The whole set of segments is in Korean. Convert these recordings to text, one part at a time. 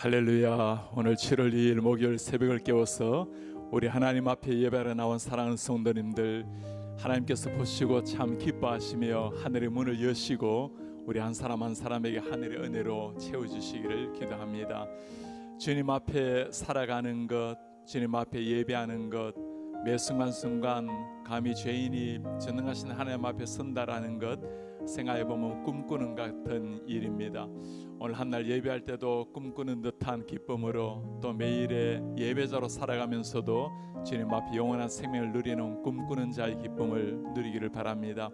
할렐루야. 오늘 7월 2일 목요일 새벽을 깨워서 우리 하나님 앞에 예배하러 나온 사랑하는 성도님들, 하나님께서 보시고 참 기뻐하시며 하늘의 문을 여시고 우리 한 사람 한 사람에게 하늘의 은혜로 채워주시기를 기도합니다. 주님 앞에 살아가는 것, 주님 앞에 예배하는 것, 매 순간순간 감히 죄인이 전능하신 하나님 앞에 선다라는 것 생각해보면 꿈꾸는 같은 일입니다. 오늘 한날 예배할 때도 꿈꾸는 듯한 기쁨으로, 또 매일의 예배자로 살아가면서도 주님 앞에 영원한 생명을 누리는 꿈꾸는 자의 기쁨을 누리기를 바랍니다.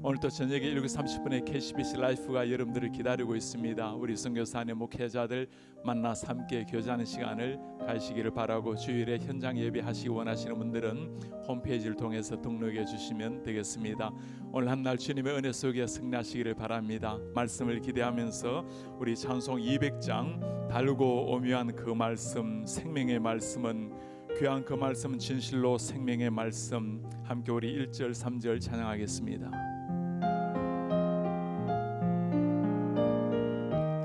오늘도 저녁에 7시 30분에 KCBC 라이프가 여러분들을 기다리고 있습니다. 우리 선교사님 목회자들 만나서 함께 교제하는 시간을 가지시기를 바라고, 주일에 현장 예배하시기 원하시는 분들은 홈페이지를 통해서 등록해 주시면 되겠습니다. 오늘 한날 주님의 은혜 속에 승리하시기를 바랍니다. 말씀을 기대하면서 우리 찬송 200장 달고 오묘한 그 말씀, 생명의 말씀은 귀한 그 말씀은 진실로 생명의 말씀, 함께 우리 1절 3절 찬양하겠습니다.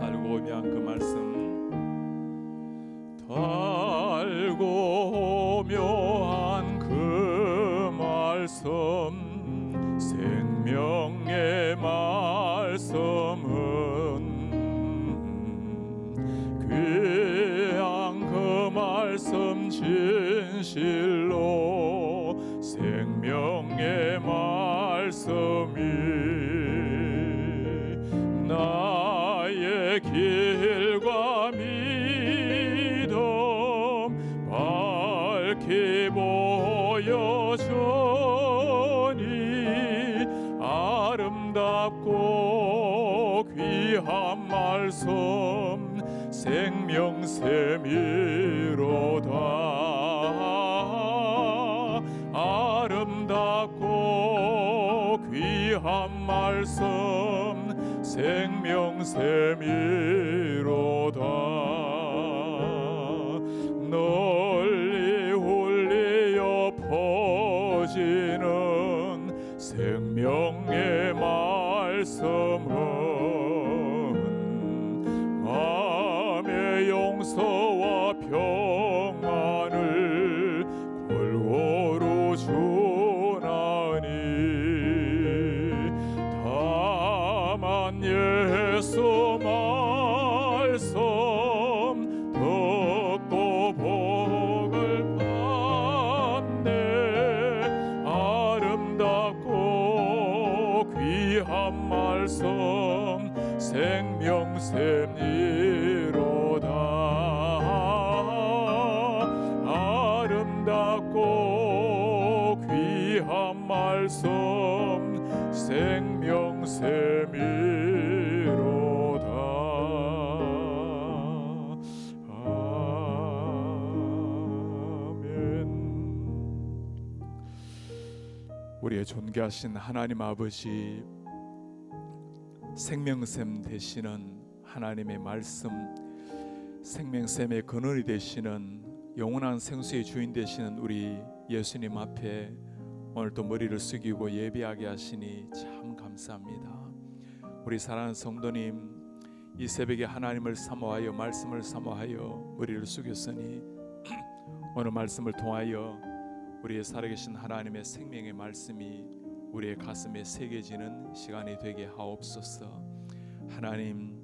달고 오묘한 그 말씀, 달고 오묘한 그 말씀, 생명의 말씀은 귀한 그 말씀 진실로 생명의 말씀이 나의 길과 믿음 밝히 보여주니 아름답고 귀한 말씀 생명샘이로다. 아름답고 귀한 말씀 생명샘이로다. 널리 울리어 퍼지는 생명의 말씀은 마음의 용서와 평안을 골고루 주나니, 다만 예수 말씀 듣고 복을 받네. 아름답고 귀한 말씀 생명샘이로다. 아름답고 귀한 말씀 생명샘이로다. 아멘. 우리의 존귀하신 하나님 아버지, 생명샘 되시는 하나님의 말씀, 생명샘의 근원이 되시는 영원한 생수의 주인 되시는 우리 예수님 앞에 오늘도 머리를 숙이고 예배하게 하시니 참 감사합니다. 우리 사랑하는 성도님, 이 새벽에 하나님을 사모하여 말씀을 사모하여 머리를 숙였으니 오늘 말씀을 통하여 우리의 살아계신 하나님의 생명의 말씀이 우리의 가슴에 새겨지는 시간이 되게 하옵소서. 하나님,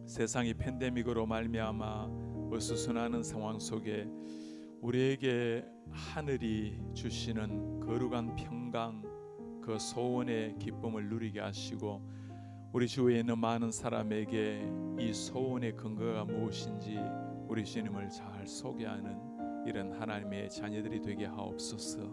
세상이 팬데믹으로 말미암아 어수선하는 상황 속에 우리에게 하늘이 주시는 거룩한 평강, 그 소원의 기쁨을 누리게 하시고, 우리 주위에 있는 많은 사람에게 이 소원의 근거가 무엇인지 우리 주님을 잘 소개하는 이런 하나님의 자녀들이 되게 하옵소서.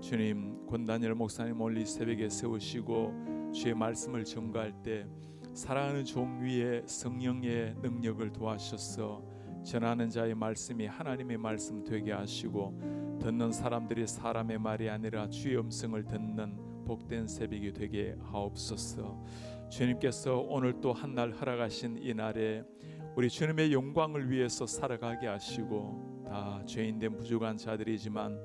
주님, 권다니엘 목사님 오늘 이 새벽에 세우시고 주의 말씀을 전가할 때 사랑하는 종 위에 성령의 능력을 도와셔서 전하는 자의 말씀이 하나님의 말씀 되게 하시고, 듣는 사람들이 사람의 말이 아니라 주의 음성을 듣는 복된 새벽이 되게 하옵소서. 주님께서 오늘 또 한 날 허락하신 이 날에 우리 주님의 영광을 위해서 살아가게 하시고, 다 죄인된 부족한 자들이지만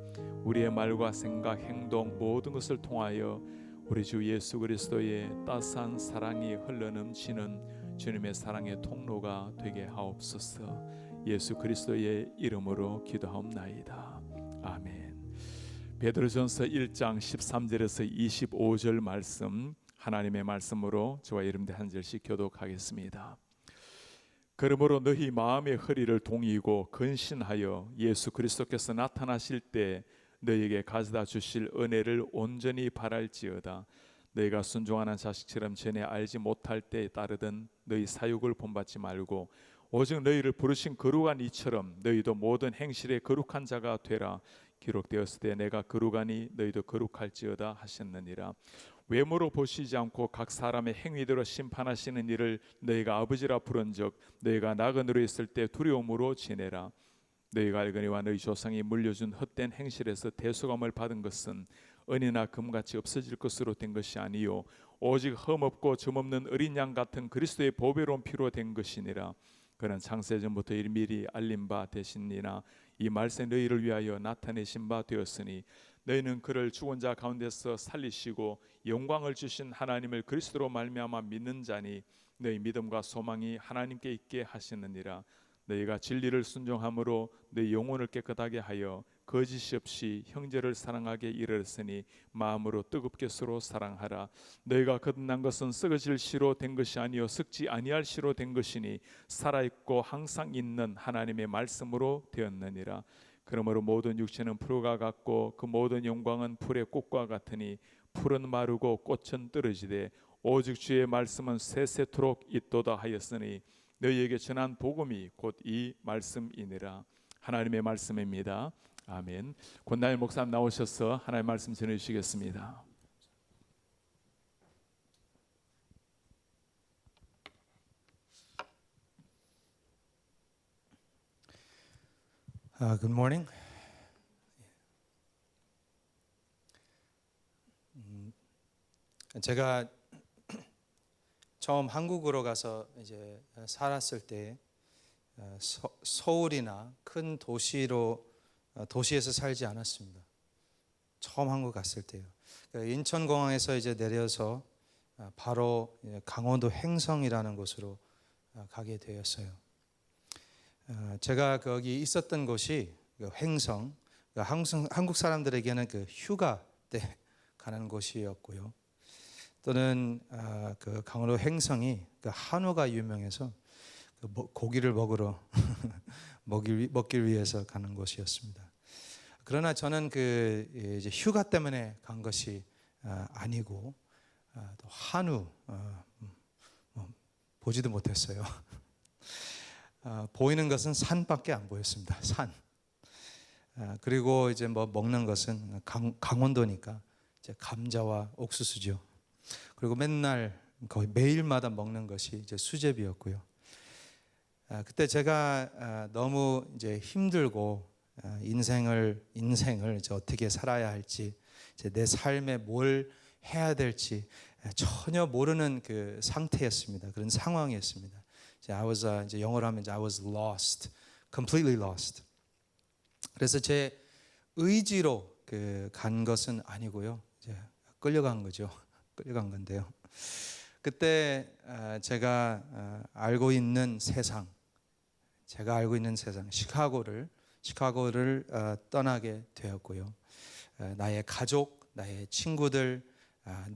우리의 말과 생각, 행동 모든 것을 통하여 우리 주 예수 그리스도의 따스한 사랑이 흘러넘치는 주님의 사랑의 통로가 되게 하옵소서. 예수 그리스도의 이름으로 기도하옵나이다. 아멘. 베드로전서 1장 13절에서 25절 말씀, 하나님의 말씀으로 저와 여러분들 한 절씩 교독하겠습니다. 그러므로 너희 마음의 허리를 동이고 근신하여 예수 그리스도께서 나타나실 때 너희에게 가져다 주실 은혜를 온전히 바랄지어다. 너희가 순종하는 자식처럼 전에 알지 못할 때에 따르던 너희 사육을 본받지 말고 오직 너희를 부르신 거룩한 이처럼 너희도 모든 행실에 거룩한 자가 되라. 기록되었을 때 내가 거룩하니 너희도 거룩할지어다 하셨느니라. 외모로 보시지 않고 각 사람의 행위대로 심판하시는 이를 너희가 아버지라 부른즉 너희가 나그네로 있을 때 두려움으로 지내라. 너희가 알거니와 너희 조상이 물려준 헛된 행실에서 대속함을 받은 것은 은이나 금같이 없어질 것으로 된 것이 아니요 오직 흠없고 점없는 어린 양 같은 그리스도의 보배로운 피로 된 것이니라. 그는 창세전부터 미리 알린 바 되시니나 이 말세 너희를 위하여 나타내신 바 되었으니 너희는 그를 죽은 자 가운데서 살리시고 영광을 주신 하나님을 그리스도로 말미암아 믿는 자니 너희 믿음과 소망이 하나님께 있게 하시느니라. 너희가 진리를 순종함으로 너희 영혼을 깨끗하게 하여 거짓이 없이 형제를 사랑하게 이르렀으니 마음으로 뜨겁게 서로 사랑하라. 너희가 거듭난 것은 썩어질 씨로 된 것이 아니요 썩지 아니할 씨로 된 것이니 살아있고 항상 있는 하나님의 말씀으로 되었느니라. 그러므로 모든 육체는 풀과 같고 그 모든 영광은 풀의 꽃과 같으니 풀은 마르고 꽃은 떨어지되 오직 주의 말씀은 세세토록 있도다 하였으니 너희에게 전한 복음이 곧 이 말씀이니라. 하나님의 말씀입니다. 아멘. 권나일 목사님 나오셔서 하나님의 말씀 전해주시겠습니다. Good morning. 제가 처음 한국으로 가서 이제 살았을 때 서울이나 큰 도시에서 살지 않았습니다. 처음 한국 갔을 때요. 인천공항에서 이제 내려서 바로 강원도 횡성이라는 곳으로 가게 되었어요. 제가 거기 있었던 곳이 횡성, 한국 사람들에게는 그 휴가 때 가는 곳이었고요. 또는 그 강원도 횡성이 그 한우가 유명해서 그 고기를 먹으러 먹기 위해서 가는 곳이었습니다. 그러나 저는 그 이제 휴가 때문에 간 것이 아니고 또 한우 보지도 못했어요. 보이는 것은 산밖에 안 보였습니다. 산. 그리고 이제 뭐 먹는 것은 강원도니까 이제 감자와 옥수수죠. 그리고 맨날 거의 매일마다 먹는 것이 이제 수제비였고요. 그때 제가 너무 이제 힘들고 인생을 이제 어떻게 살아야 할지, 이제 내 삶에 뭘 해야 될지 전혀 모르는 그 상태였습니다. 그런 상황이었습니다. 이제 영어로 하면 I was lost, completely lost. 그래서 제 의지로 간 것은 아니고요. 이제 끌려간 거죠. 끌려간 건데요. 그때 제가 알고 있는 세상, 시카고를 떠나게 되었고요. 나의 가족, 나의 친구들,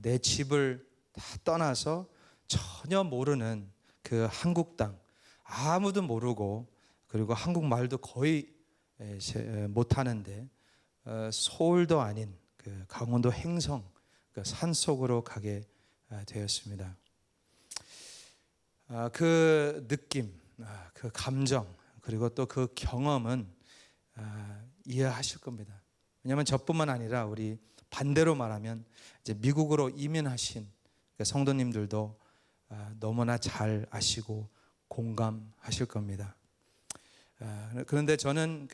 내 집을 다 떠나서 전혀 모르는 그 한국 땅, 아무도 모르고 그리고 한국말도 거의 못하는데 서울도 아닌 그 강원도 횡성 그 산속으로 가게 되었습니다. 그 느낌, 그 감정, 그리고 또 그 경험은 이해하실 겁니다. 왜냐하면 저뿐만 아니라 우리 반대로 말하면 이제 미국으로 이민하신 성도님들도 너무나 잘 아시고 공감하실 겁니다. 그런데 저는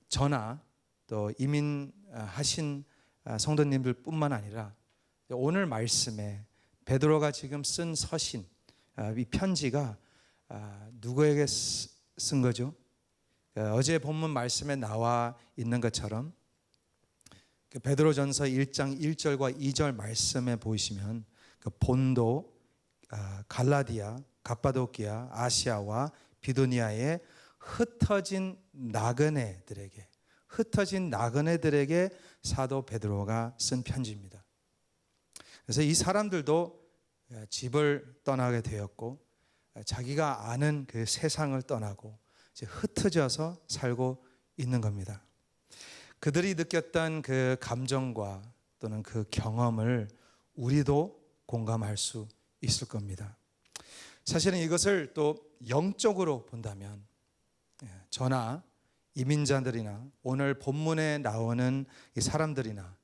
저나 또 이민하신 성도님들뿐만 아니라 오늘 말씀에 베드로가 지금 쓴 서신, 이 편지가 누구에게 쓴 거죠? 어제 본문 말씀에 나와 있는 것처럼 베드로전서 1장 1절과 2절 말씀에 보시면 본도, 갈라디아, 갑바도키아, 아시아와 비두니아의 흩어진 나그네들에게 사도 베드로가 쓴 편지입니다. 그래서 이 사람들도 집을 떠나게 되었고 자기가 아는 그 세상을 떠나고 이제 흩어져서 살고 있는 겁니다. 그들이 느꼈던 그 감정과 또는 그 경험을 우리도 공감할 수 있을 겁니다. 사실은 이것을 또 영적으로 본다면 저나 이민자들이나 오늘 본문에 나오는 이 사람들이나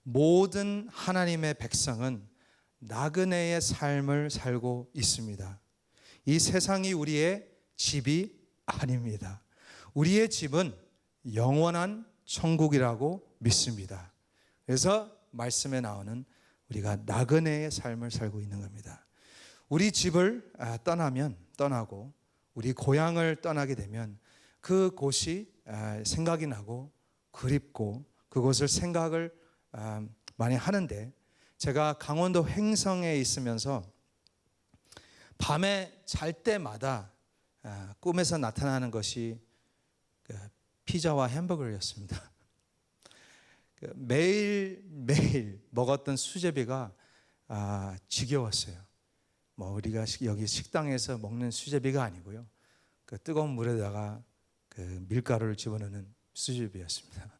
모든 하나님의 백성은 나그네의 삶을 살고 있습니다. 이 세상이 우리의 집이 아닙니다. 우리의 집은 영원한 천국이라고 믿습니다. 그래서 말씀에 나오는 우리가 나그네의 삶을 살고 있는 겁니다. 우리 집을 떠나고 우리 고향을 떠나게 되면 그 곳이 생각이 나고 그립고 그곳을 생각을 많이 하는데, 제가 강원도 횡성에 있으면서 밤에 잘 때마다 꿈에서 나타나는 것이 피자와 햄버거였습니다. 매일 먹었던 수제비가 지겨웠어요. 뭐 우리가 여기 식당에서 먹는 수제비가 아니고요, 그 뜨거운 물에다가 그 밀가루를 집어넣는 수제비였습니다.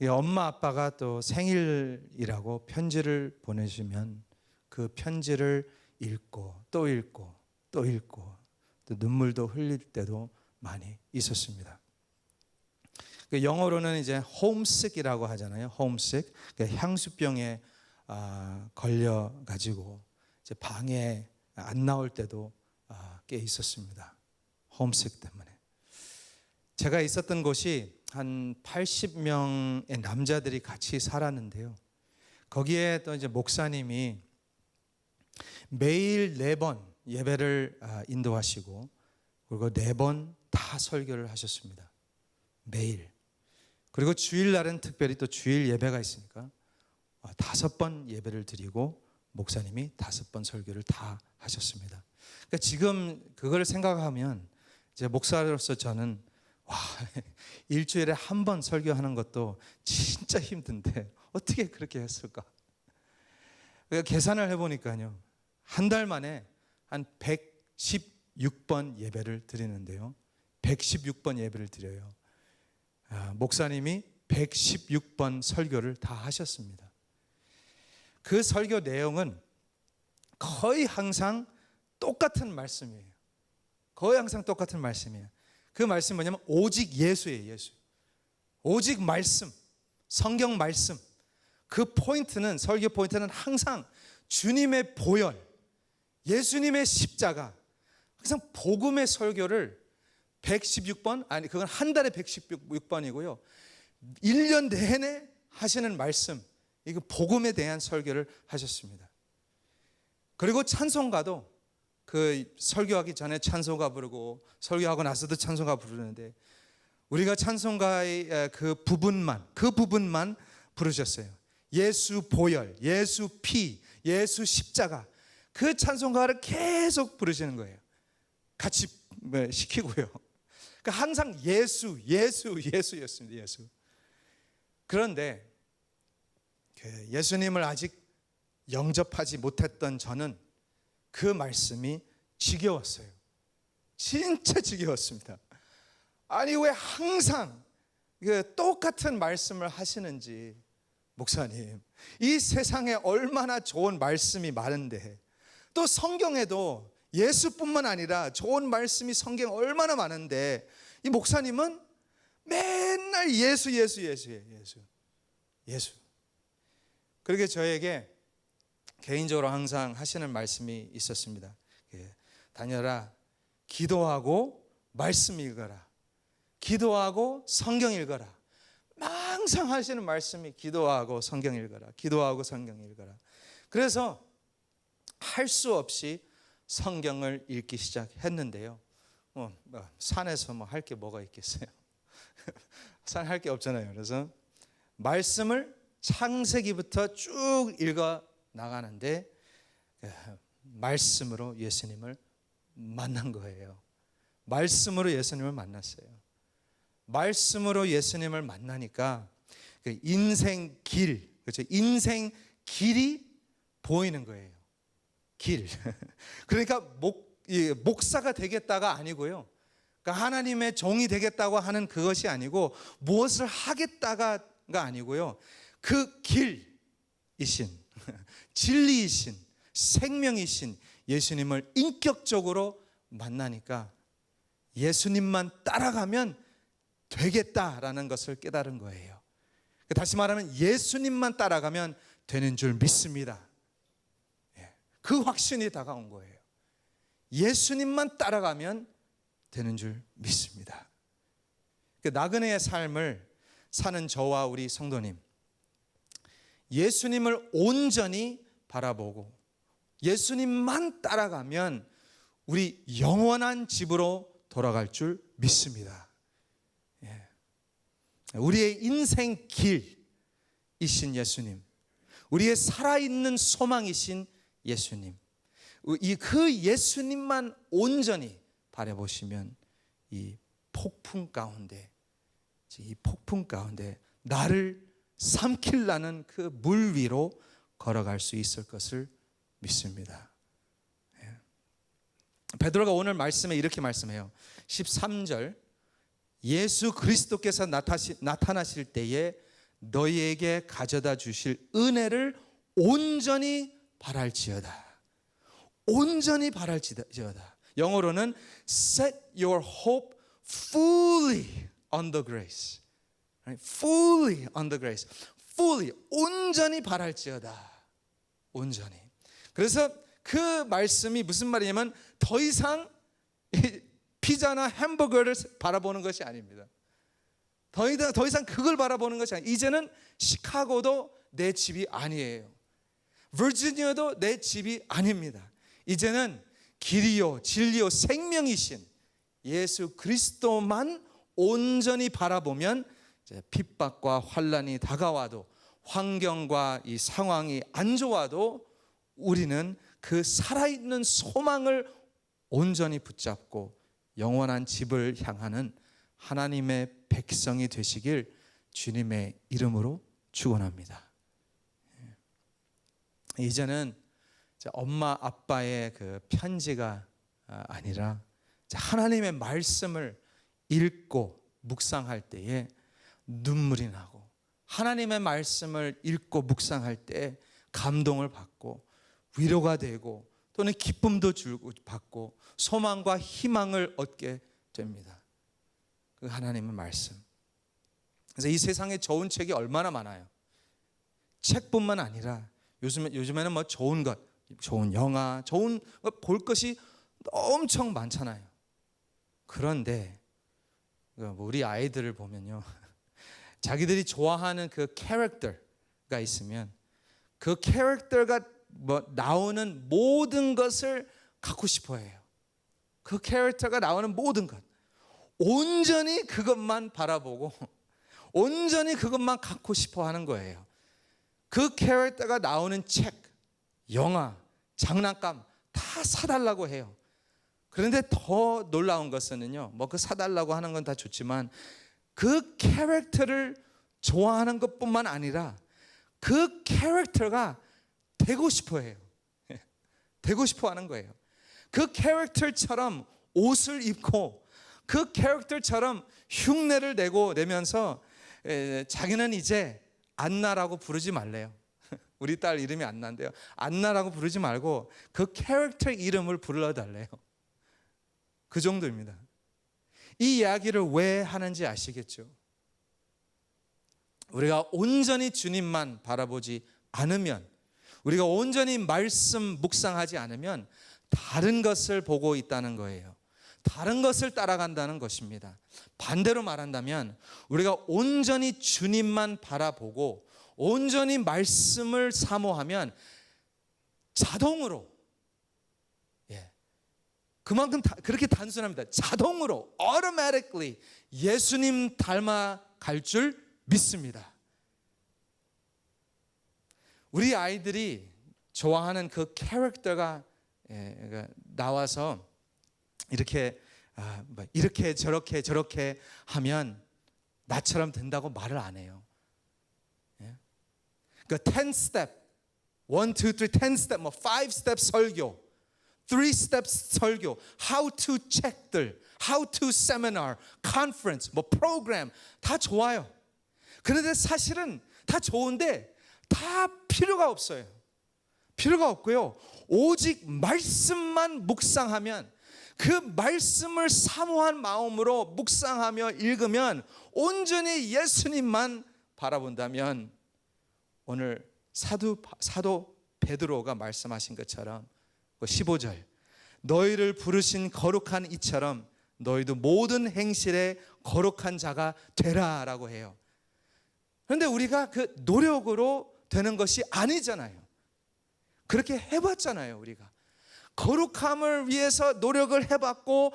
엄마 아빠가 또 생일이라고 편지를 보내주면 그 편지를 읽고 또 읽고 또 읽고 또 눈물도 흘릴 때도 많이 있었습니다. 영어로는 이제 홈식이라고 하잖아요. 홈식. 향수병에 걸려 가지고 이제 방에 안 나올 때도 꽤 있었습니다. 홈식 때문에. 제가 있었던 곳이 한 80명의 남자들이 같이 살았는데요. 거기에 또 이제 목사님이 매일 4번 예배를 인도하시고 그리고 4번 다 설교를 하셨습니다. 매일. 그리고 주일날은 특별히 또 주일 예배가 있으니까 5번 예배를 드리고 목사님이 5번 설교를 다 하셨습니다. 그러니까 지금 그걸 생각하면 이제 목사로서 저는 일주일에 한 번 설교하는 것도 진짜 힘든데 어떻게 그렇게 했을까? 계산을 해보니까요, 한 달 만에 한 116번 예배를 드리는데요, 116번 예배를 드려요. 목사님이 116번 설교를 다 하셨습니다. 그 설교 내용은 거의 항상 똑같은 말씀이에요. 거의 항상 똑같은 말씀이에요. 그 말씀이 뭐냐면 오직 예수예요. 예수. 오직 말씀, 성경 말씀. 그 포인트는, 설교 포인트는 항상 주님의 보혈, 예수님의 십자가, 항상 복음의 설교를 116번, 아니 그건 한 달에 116번이고요 1년 내내 하시는 말씀, 이거 복음에 대한 설교를 하셨습니다. 그리고 찬송가도 그 설교하기 전에 찬송가 부르고 설교하고 나서도 찬송가 부르는데 우리가 찬송가의 그 부분만 부르셨어요. 예수 보혈, 예수 피, 예수 십자가, 그 찬송가를 계속 부르시는 거예요. 같이 시키고요. 그러니까 항상 예수였습니다. 예수. 그런데 예수님을 아직 영접하지 못했던 저는 그 말씀이 지겨웠어요. 진짜 지겨웠습니다. 아니 왜 항상 똑같은 말씀을 하시는지. 목사님, 이 세상에 얼마나 좋은 말씀이 많은데, 또 성경에도 예수뿐만 아니라 좋은 말씀이 성경에 얼마나 많은데 이 목사님은 맨날 예수. 그렇게 저에게 개인적으로 항상 하시는 말씀이 있었습니다. 다녀라, 기도하고 말씀 읽어라. 기도하고 성경 읽어라. 항상 하시는 말씀이 기도하고 성경 읽어라. 기도하고 성경 읽어라. 그래서 할 수 없이 성경을 읽기 시작했는데요. 산에서 할 게 뭐가 있겠어요? 산 할 게 없잖아요. 그래서 말씀을 창세기부터 쭉 읽어 나가는데 말씀으로 예수님을 만난 거예요. 말씀으로 예수님을 만났어요. 말씀으로 예수님을 만나니까 그 인생 길, 그렇죠? 인생 길이 보이는 거예요. 길. 그러니까 목사가 되겠다가 아니고요. 그러니까 하나님의 종이 되겠다고 하는 그것이 아니고 무엇을 하겠다가 아니고요. 그 길이신, 진리이신, 생명이신 예수님을 인격적으로 만나니까 예수님만 따라가면 되겠다라는 것을 깨달은 거예요. 다시 말하면 예수님만 따라가면 되는 줄 믿습니다. 그 확신이 다가온 거예요. 예수님만 따라가면 되는 줄 믿습니다. 나그네의 삶을 사는 저와 우리 성도님, 예수님을 온전히 바라보고 예수님만 따라가면 우리 영원한 집으로 돌아갈 줄 믿습니다. 우리의 인생 길이신 예수님, 우리의 살아있는 소망이신 예수님, 그 예수님만 온전히 바라보시면 이 폭풍 가운데 나를 삼킬라는 그 물 위로 걸어갈 수 있을 것을 믿습니다. 베드로가 오늘 말씀에 이렇게 말씀해요. 13절, 예수 그리스도께서 나타나실 때에 너희에게 가져다 주실 은혜를 온전히 바랄지어다. 온전히 바랄지어다. 영어로는 set your hope fully on the grace. Fully on the grace. Fully, 온전히 바랄지어다. 온전히. 그래서 그 말씀이 무슨 말이냐면 더 이상 피자나 햄버거를 바라보는 것이 아닙니다. 더 이상 그걸 바라보는 것이 아니에요. 이제는 시카고도 내 집이 아니에요. 버지니아도 내 집이 아닙니다. 이제는 길이요 진리요 생명이신 예수 그리스도만 온전히 바라보면 핍박과 환난이 다가와도 환경과 이 상황이 안 좋아도 우리는 그 살아있는 소망을 온전히 붙잡고 영원한 집을 향하는 하나님의 백성이 되시길 주님의 이름으로 축원합니다. 이제는 엄마 아빠의 그 편지가 아니라 하나님의 말씀을 읽고 묵상할 때에 눈물이 나고 하나님의 말씀을 읽고 묵상할 때 감동을 받고 위로가 되고 또는 기쁨도 받고 소망과 희망을 얻게 됩니다. 그 하나님의 말씀. 그래서 이 세상에 좋은 책이 얼마나 많아요. 책뿐만 아니라 요즘에는 뭐 좋은 것, 좋은 영화, 좋은 볼 것이 엄청 많잖아요. 그런데 우리 아이들을 보면요, 자기들이 좋아하는 그 캐릭터가 있으면 그 캐릭터가 나오는 모든 것을 갖고 싶어해요. 그 캐릭터가 나오는 모든 것, 온전히 그것만 바라보고 온전히 그것만 갖고 싶어하는 거예요. 그 캐릭터가 나오는 책, 영화, 장난감 다 사달라고 해요. 그런데 더 놀라운 것은요, 그 사달라고 하는 건 다 좋지만 그 캐릭터를 좋아하는 것뿐만 아니라 그 캐릭터가 되고 싶어 해요. 되고 싶어 하는 거예요. 그 캐릭터처럼 옷을 입고 그 캐릭터처럼 흉내를 내면서 자기는 이제 안나라고 부르지 말래요. 우리 딸 이름이 안나인데요. 안나라고 부르지 말고 그 캐릭터 이름을 불러달래요. 그 정도입니다. 이 이야기를 왜 하는지 아시겠죠? 우리가 온전히 주님만 바라보지 않으면, 우리가 온전히 말씀 묵상하지 않으면 다른 것을 보고 있다는 거예요. 다른 것을 따라간다는 것입니다. 반대로 말한다면 우리가 온전히 주님만 바라보고 온전히 말씀을 사모하면 자동으로, 그만큼 그렇게 단순합니다. 자동으로 automatically 예수님 닮아갈 줄 믿습니다. 우리 아이들이 좋아하는 그 캐릭터가 나와서 이렇게 저렇게 하면 나처럼 된다고 말을 안 해요. 예? 그러니까 10 step, 1, 2, 3, 10 step, 5 step 설교, 3 steps 설교, how to 책들, how to seminar, conference, program 다 좋아요. 그런데 사실은 다 좋은데 다 필요가 없어요. 필요가 없고요. 오직 말씀만 묵상하면, 그 말씀을 사모한 마음으로 묵상하며 읽으면, 온전히 예수님만 바라본다면, 오늘 사도 베드로가 말씀하신 것처럼 15절, 너희를 부르신 거룩한 이처럼 너희도 모든 행실에 거룩한 자가 되라라고 해요. 그런데 우리가 그 노력으로 되는 것이 아니잖아요. 그렇게 해봤잖아요. 우리가 거룩함을 위해서 노력을 해봤고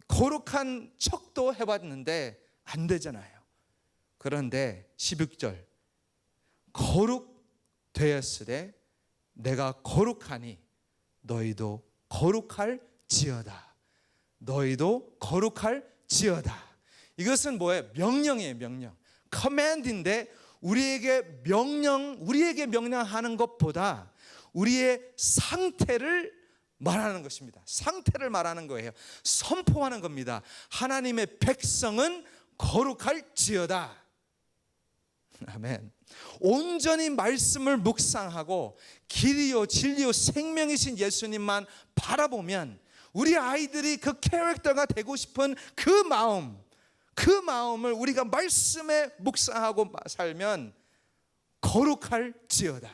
거룩한 척도 해봤는데 안 되잖아요. 그런데 16절, 거룩되었으되 내가 거룩하니 너희도 거룩할지어다. 너희도 거룩할지어다. 이것은 뭐예요? 명령이에요. 명령. command인데 우리에게 명령하는 것보다 우리의 상태를 말하는 것입니다. 상태를 말하는 거예요. 선포하는 겁니다. 하나님의 백성은 거룩할지어다. 아멘. 온전히 말씀을 묵상하고 길이요 진리요 생명이신 예수님만 바라보면, 우리 아이들이 그 캐릭터가 되고 싶은 그 마음을 우리가 말씀에 묵상하고 살면 거룩할지어다.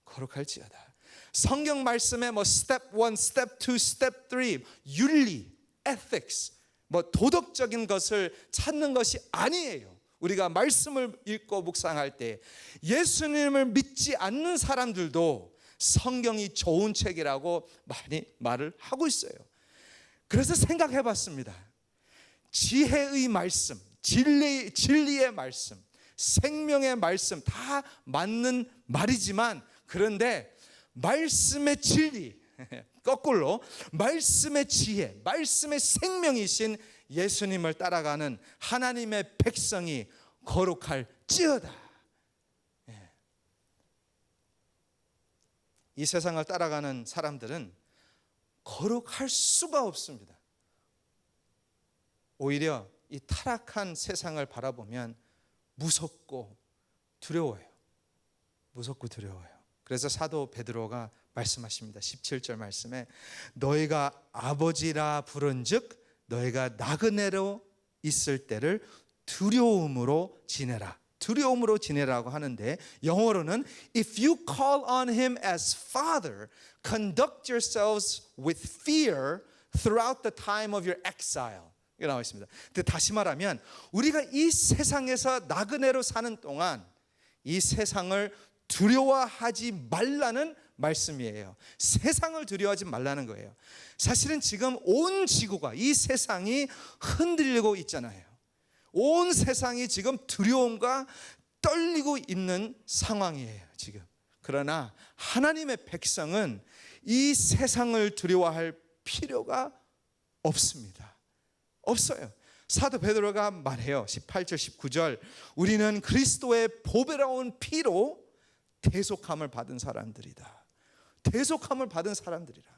거룩할지어다. 성경 말씀에 step 1, step 2, step 3 윤리, ethics, 도덕적인 것을 찾는 것이 아니에요. 우리가 말씀을 읽고 묵상할 때 예수님을 믿지 않는 사람들도 성경이 좋은 책이라고 많이 말을 하고 있어요. 그래서 생각해 봤습니다. 지혜의 말씀, 진리의 말씀, 생명의 말씀 다 맞는 말이지만, 그런데 말씀의 진리, 거꾸로 말씀의 지혜, 말씀의 생명이신 예수님을 따라가는 하나님의 백성이 거룩할지어다. 이 세상을 따라가는 사람들은 거룩할 수가 없습니다. 오히려 이 타락한 세상을 바라보면 무섭고 두려워요. 무섭고 두려워요. 그래서 사도 베드로가 말씀하십니다. 17절 말씀에 너희가 아버지라 부른즉 너희가 나그네로 있을 때를 두려움으로 지내라. 두려움으로 지내라고 하는데, 영어로는 If you call on him as Father, conduct yourselves with fear throughout the time of your exile. 이게 나와 있습니다. 근데 다시 말하면 우리가 이 세상에서 나그네로 사는 동안 이 세상을 두려워하지 말라는 말씀이에요. 세상을 두려워하지 말라는 거예요. 사실은 지금 온 지구가, 이 세상이 흔들리고 있잖아요. 온 세상이 지금 두려움과 떨리고 있는 상황이에요, 지금. 그러나 하나님의 백성은 이 세상을 두려워할 필요가 없습니다. 없어요. 사도 베드로가 말해요. 18절 19절, 우리는 그리스도의 보배로운 피로 대속함을 받은 사람들이다. 대속함을 받은 사람들이라.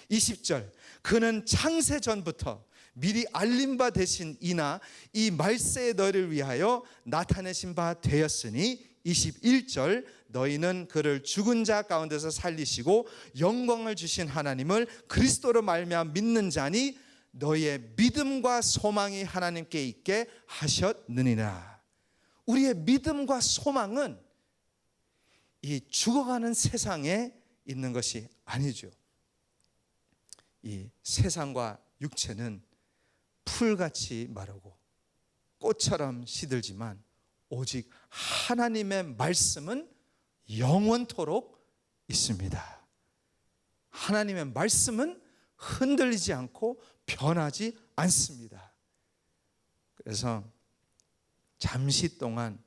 20절, 그는 창세 전부터 미리 알림 바 되신 이나 이 말세의 너희를 위하여 나타내신 바 되었으니, 21절, 너희는 그를 죽은 자 가운데서 살리시고 영광을 주신 하나님을 그리스도로 말미암아 믿는 자니 너희의 믿음과 소망이 하나님께 있게 하셨느니라. 우리의 믿음과 소망은 이 죽어가는 세상에 있는 것이 아니죠. 이 세상과 육체는 풀같이 마르고 꽃처럼 시들지만 오직 하나님의 말씀은 영원토록 있습니다. 하나님의 말씀은 흔들리지 않고 변하지 않습니다. 그래서 잠시 동안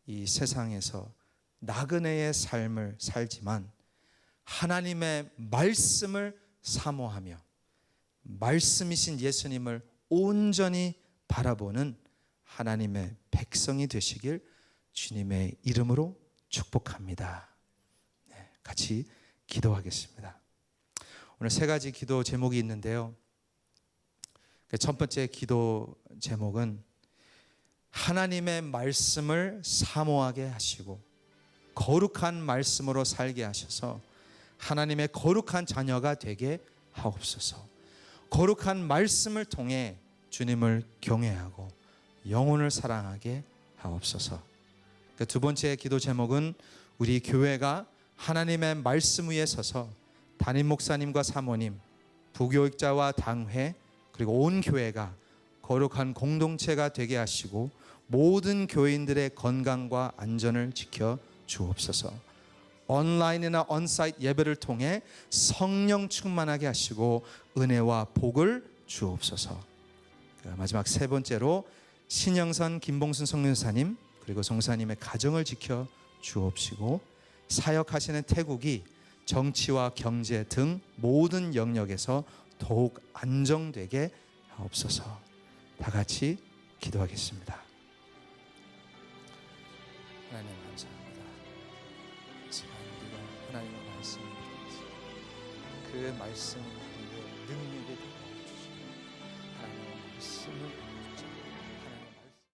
이 세상에서 나그네의 삶을 살지만 하나님의 말씀을 사모하며 말씀이신 예수님을 온전히 바라보는 하나님의 백성이 되시길 주님의 이름으로 축복합니다. 네, 같이 기도하겠습니다. 오늘 세 가지 기도 제목이 있는데요. 첫 번째 기도 제목은 하나님의 말씀을 사모하게 하시고 거룩한 말씀으로 살게 하셔서 하나님의 거룩한 자녀가 되게 하옵소서. 거룩한 말씀을 통해 주님을 경외하고 영혼을 사랑하게 하옵소서. 두 번째 기도 제목은 우리 교회가 하나님의 말씀 위에 서서 담임 목사님과 사모님, 부교육자와 당회 그리고 온 교회가 거룩한 공동체가 되게 하시고 모든 교인들의 건강과 안전을 지켜 주옵소서. 온라인이나 온사이트 예배를 통해 성령 충만하게 하시고 은혜와 복을 주옵소서. 마지막 세 번째로 신영선 김봉순 성교사님 그리고 성사님의 가정을 지켜 주옵시고 사역하시는 태국이 정치와 경제 등 모든 영역에서 더욱 안정되게 하옵소서. 다 같이 기도하겠습니다. 하나님 감사합니다. 우리가 하나님의 말씀을 그 말씀 우리의 능력에